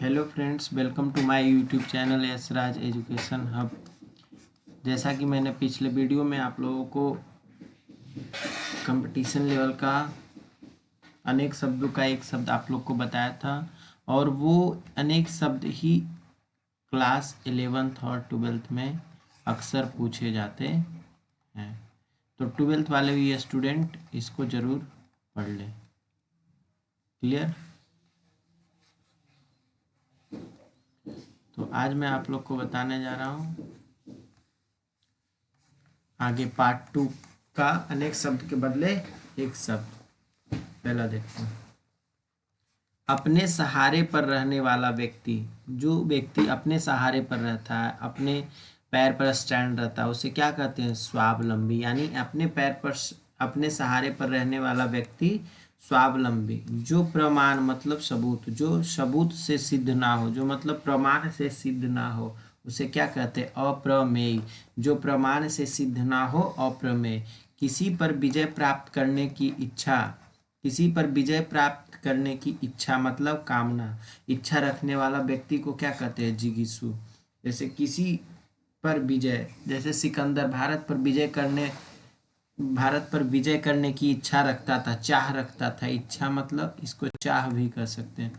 Hello friends, welcome to my YouTube channel S Raj education hub. जैसा कि मैंने पिछले वीडियो में आप लोगों को कंपटीशन लेवल का अनेक शब्दों का एक शब्द आप लोग को बताया था, और वो अनेक शब्द ही क्लास 11th और 12th में अक्सर पूछे जाते हैं। तो 12th वाले भी स्टूडेंट इसको ज़रूर पढ़ लें। क्लियर? तो आज मैं आप लोग को बताने जा रहा हूँ आगे पार्ट 2 का अनेक शब्द के बदले एक शब्द। पहला देखते हैं, अपने सहारे पर रहने वाला व्यक्ति। जो व्यक्ति अपने सहारे पर रहता है, अपने पैर पर स्टैंड रहता है, उसे क्या कहते हैं? स्वावलंबी। यानी अपने पैर पर, अपने सहारे पर रहने वाला व्यक्ति स्वावलंबी। जो प्रमाण मतलब सबूत, जो सबूत से सिद्ध ना हो, जो मतलब प्रमाण से सिद्ध ना हो, उसे क्या कहते हैं? अप्रमेय। जो प्रमाण से सिद्ध ना हो, अप्रमेय। किसी पर विजय प्राप्त करने की इच्छा, किसी पर विजय प्राप्त करने की इच्छा मतलब कामना, इच्छा रखने वाला व्यक्ति को क्या कहते हैं? जिगीषु। जैसे किसी पर विजय, जैसे सिकंदर भारत पर विजय करने की इच्छा रखता था, चाह रखता था। इच्छा मतलब इसको चाह भी कर सकते हैं।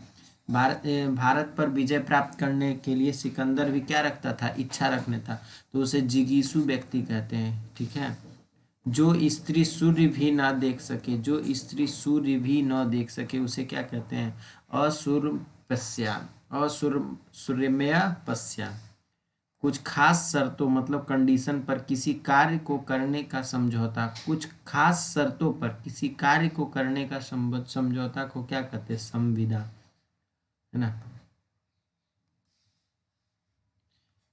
भारत पर विजय प्राप्त करने के लिए सिकंदर भी क्या रखता था? इच्छा रखने था। तो उसे जिगीषु व्यक्ति कहते हैं। ठीक है। जो स्त्री सूर्य भी ना देख सके, जो स्त्री सूर्य भी न देख सके, उसे क्या कहते हैं? असुरपस्या, सूर्यमय पस्या। कुछ खास शर्तों मतलब कंडीशन पर किसी कार्य को करने का समझौता, कुछ खास शर्तों पर किसी कार्य को करने का समझौता को क्या कहते हैं? संविदा। है ना।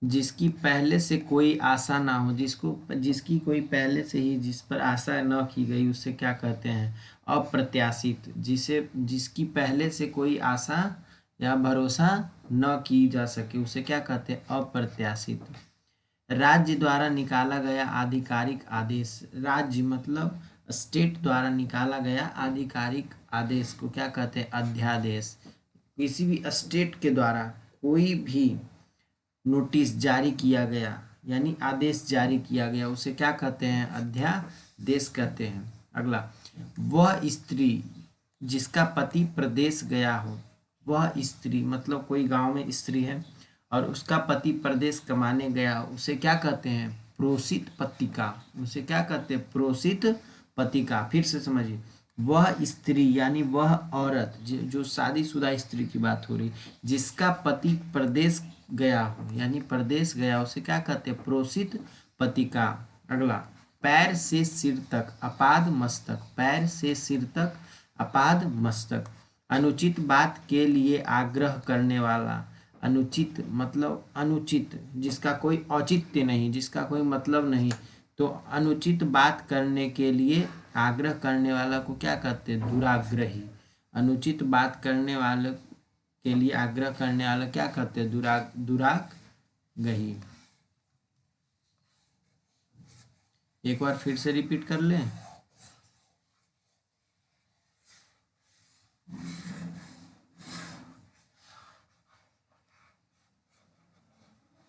जिसकी पहले से कोई आशा ना हो, जिसकी कोई पहले से ही जिस पर आशा न की गई, उसे क्या कहते हैं? अप्रत्याशित। जिसकी पहले से कोई आशा या भरोसा न की जा सके, उसे क्या कहते हैं? अप्रत्याशित। राज्य द्वारा निकाला गया आधिकारिक आदेश। राज्य मतलब स्टेट द्वारा निकाला गया आधिकारिक आदेश को क्या कहते हैं? अध्यादेश। किसी भी स्टेट के द्वारा कोई भी नोटिस जारी किया गया, यानी आदेश जारी किया गया, उसे क्या कहते हैं? अध्यादेश कहते हैं। अगला, वह स्त्री जिसका पति प्रदेश गया हो। वह स्त्री मतलब कोई गांव में स्त्री है और उसका पति प्रदेश कमाने गया हो, उसे क्या कहते हैं? प्रोषित पतिका। उसे क्या कहते हैं? प्रोषित पतिका। फिर से समझिए, वह स्त्री यानी वह औरत, जो शादीशुदा स्त्री की बात हो रही, जिसका पति प्रदेश गया हो, यानी प्रदेश गया, उसे क्या कहते हैं? प्रोषित पतिका। अगला, पैर से सिर तक अपाद मस्तक। पैर से सिर तक अपाद मस्तक। अनुचित बात के लिए आग्रह करने वाला। अनुचित मतलब अनुचित, जिसका कोई औचित्य नहीं, जिसका कोई मतलब नहीं, तो अनुचित बात करने के लिए आग्रह करने वाला को क्या कहते हैं? दुराग्रही। अनुचित बात करने वाले के लिए आग्रह करने वाला क्या कहते हैं? दुराग्रही। एक बार फिर से रिपीट कर लें।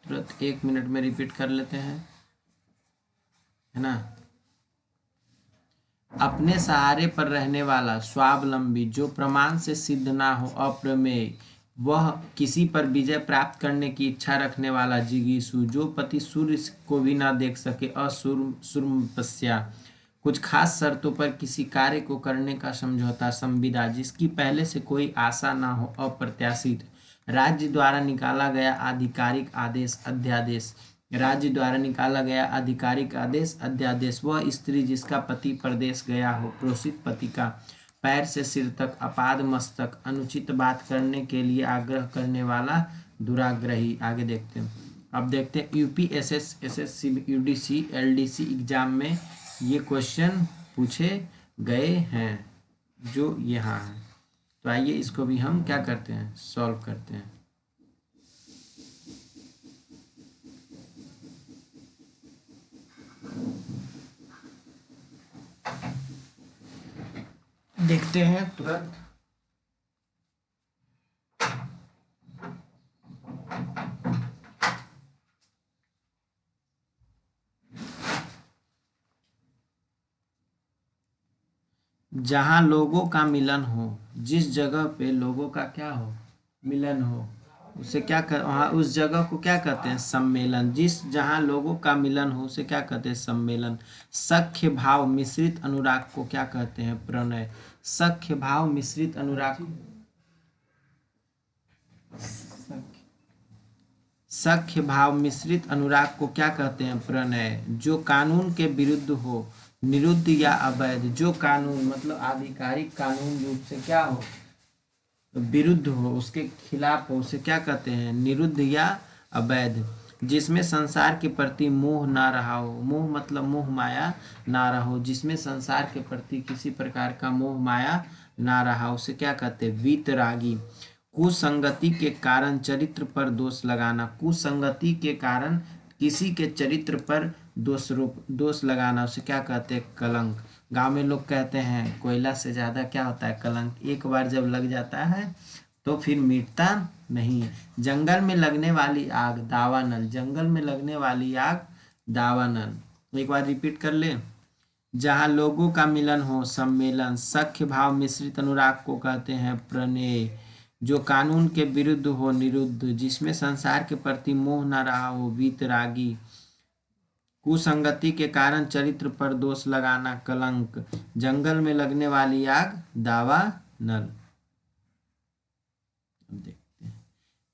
तुरंत 1 मिनट में रिपीट कर लेते हैं, है ना। अपने सहारे पर रहने वाला, स्वावलंबी। जो प्रमाण से सिद्ध ना हो, अप्रमेय। वह किसी पर विजय प्राप्त करने की इच्छा रखने वाला, जिगीषु। जो पति सूर्य को भी ना देख सके, असुरपस्या। कुछ खास शर्तों पर किसी कार्य को करने का समझौता, संविदा। जिसकी पहले से कोई आशा ना हो, अप्रत्याशित। राज्य द्वारा निकाला गया आधिकारिक आदेश, अध्यादेश। राज्य द्वारा निकाला गया आधिकारिक आदेश, अध्यादेश। वह स्त्री जिसका पति परदेश गया हो, प्रोषित पतिका। पैर से सिर तक अपाद मस्तक। अनुचित बात करने के लिए आग्रह करने वाला, दुराग्रही। आगे देखते हैं। अब देखते हैं UP SSC UDC LDC exam में ये क्वेश्चन पूछे गए हैं, जो यहाँ है। तो आइए इसको भी हम क्या करते हैं? सॉल्व करते हैं। देखते हैं तुरंत। जहाँ लोगों का मिलन हो, जिस जगह पे लोगों का क्या हो, मिलन हो, उसे क्या कर वहाँ उस जगह को क्या कहते हैं, सम्मेलन। जिस जहाँ लोगों का मिलन हो उसे क्या कहते हैं, सम्मेलन। सख्य भाव मिश्रित अनुराग को क्या कहते हैं, प्रणय। सख्य भाव मिश्रित अनुराग, सख्य भाव मिश्रित अनुराग को क्या कहते हैं, प्रणय। जो कानून के विरुद्ध हो, निरुद्ध या अवैध। जो कानून मतलब आधिकारिक कानून रूप से क्या हो, विरुद्ध हो, उसके खिलाफ हो, उसे क्या कहते हैं, निरुद्ध या अवैध। जिसमें संसार के प्रति मोह ना रहा हो, मोह मतलब मोह माया ना रहा हो, जिसमें संसार के प्रति किसी प्रकार का मोह माया ना रहा, उसे क्या कहते हैं, वीतरागी। कुसंगति के कारण चरित्र पर दोष लगाना, कुसंगति के कारण किसी के चरित्र पर दोष लगाना, उसे क्या कहते हैं, कलंक। गांव में लोग कहते हैं कोयला से ज्यादा क्या होता है, कलंक। एक बार जब लग जाता है तो फिर मिटता नहीं। जंगल में लगने वाली आग दावानल, जंगल में लगने वाली आग दावानल। एक बार रिपीट कर ले। जहाँ लोगों का मिलन हो, सम्मेलन। सख्य भाव मिश्रित अनुराग को कहते हैं प्रणय। जो कानून के विरुद्ध हो, निरुद्ध। जिसमें संसार के प्रति मोह न रहा हो, वीतरागी। कुसंगति के कारण चरित्र पर दोष लगाना, कलंक। जंगल में लगने वाली आग दावानल। देखते हैं,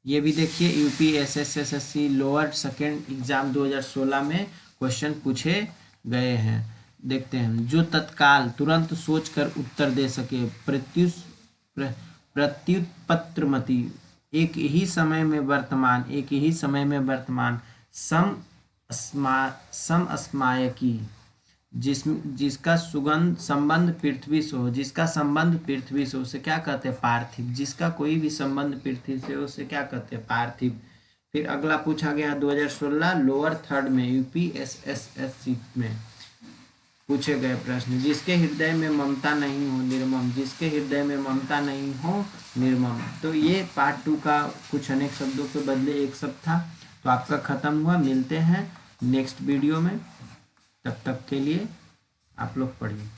ये भी देखिए UP SSC lower second exam 2016 में क्वेश्चन पूछे गए हैं। देखते हैं, जो तत्काल तुरंत सोचकर उत्तर दे सके, प्रत्युत्पत्रमति। एक ही समय में वर्तमान, एक ही समय में वर्तमान। समअस्मायकी, जिसका सुगंध संबंध पृथ्वी से हो, जिसका संबंध पृथ्वी से, उसे क्या कहते हैं, पार्थिव। जिसका कोई भी संबंध पृथ्वी से उसे क्या कहते हैं, पार्थिव। फिर अगला पूछा गया 2016 लोअर थर्ड में यूपी एसएससी में पूछे गए प्रश्न। जिसके हृदय में ममता नहीं हो, निर्मम। जिसके हृदय में ममता नहीं हो, निर्मम। तो ये पार्ट 2 का कुछ अनेक शब्दों के बदले एक शब्द था। तो आपका खत्म हुआ। मिलते हैं नेक्स्ट वीडियो में, तब तक के लिए आप लोग पढ़िए।